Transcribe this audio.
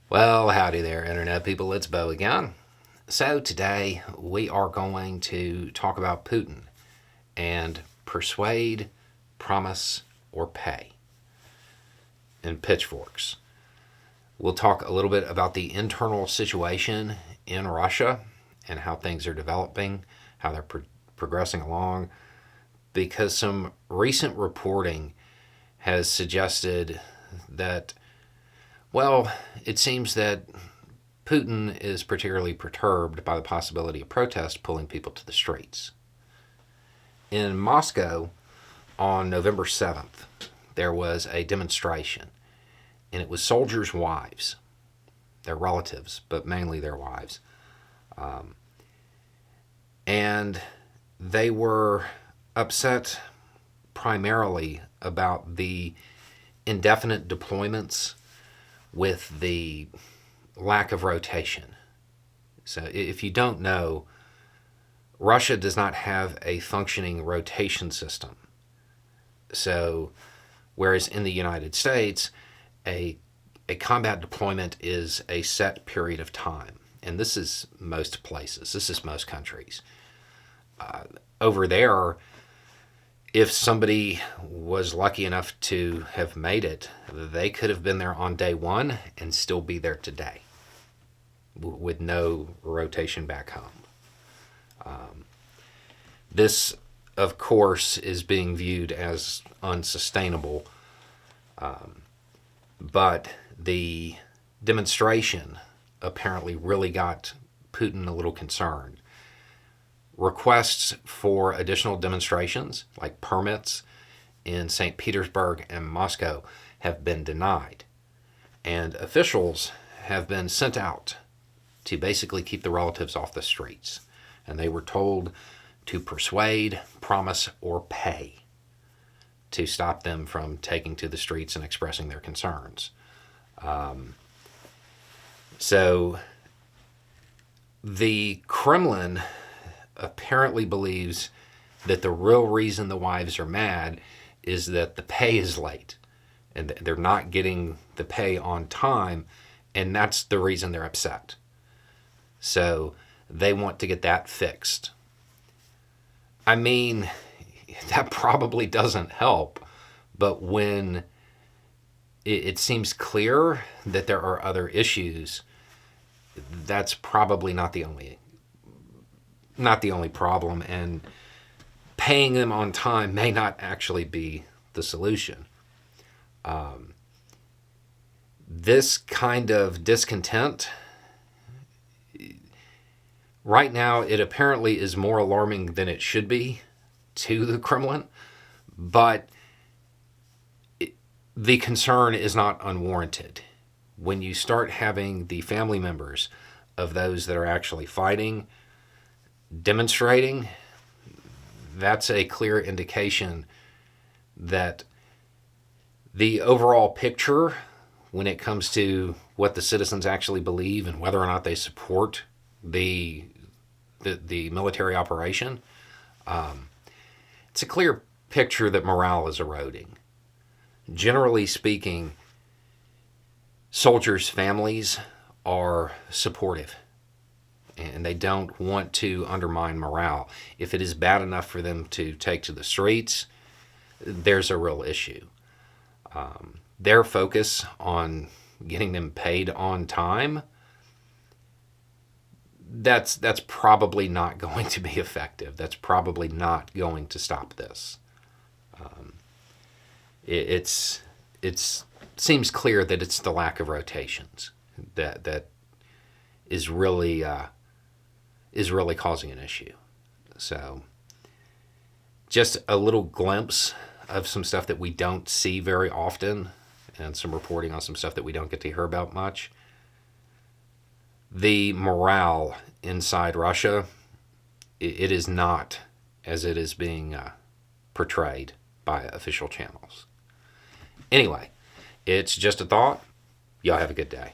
Well, howdy there, Internet people. It's Bo again. So, today we are going to talk about Putin and persuade, promise, or pay in pitchforks. We'll talk a little bit about the internal situation in Russia and how things are developing, how they're progressing along, because some recent reporting has suggested that, well, it seems that Putin is particularly perturbed by the possibility of protest pulling people to the streets. In Moscow, on November 7th, there was a demonstration, and it was soldiers' wives, their relatives, but mainly their wives. And they were upset primarily about the indefinite deployments with the lack of rotation. So, if you don't know, Russia does not have a functioning rotation system. So, whereas in the United States, a combat deployment is a set period of time. And this is most places, this is most countries. Over there, if somebody was lucky enough to have made it, they could have been there on day one and still be there today with no rotation back home. This, of course, is being viewed as unsustainable, but the demonstration apparently really got Putin a little concerned. Requests for additional demonstrations, like permits, in St. Petersburg and Moscow have been denied. And officials have been sent out to basically keep the relatives off the streets. And they were told to persuade, promise, or pay to stop them from taking to the streets and expressing their concerns. So the Kremlin apparently believes that the real reason the wives are mad is that the pay is late and they're not getting the pay on time, and that's the reason they're upset. So they want to get that fixed. I mean, that probably doesn't help, but when it seems clear that there are other issues, that's probably not the only problem, and paying them on time may not actually be the solution. This kind of discontent, right now, it apparently is more alarming than it should be to the Kremlin, but the concern is not unwarranted. When you start having the family members of those that are actually fighting demonstrating, that's a clear indication that the overall picture, when it comes to what the citizens actually believe and whether or not they support the military operation, it's a clear picture that morale is eroding. Generally speaking, soldiers' families are supportive, and they don't want to undermine morale. If it is bad enough for them to take to the streets, there's a real issue. Their focus on getting them paid on time, that's probably not going to be effective. That's probably not going to stop this. It seems clear that it's the lack of rotations that is really causing an issue. So, just a little glimpse of some stuff that we don't see very often, and some reporting on some stuff that we don't get to hear about much. The morale inside Russia, it is not as it is being portrayed by official channels. Anyway, it's just a thought. Y'all have a good day.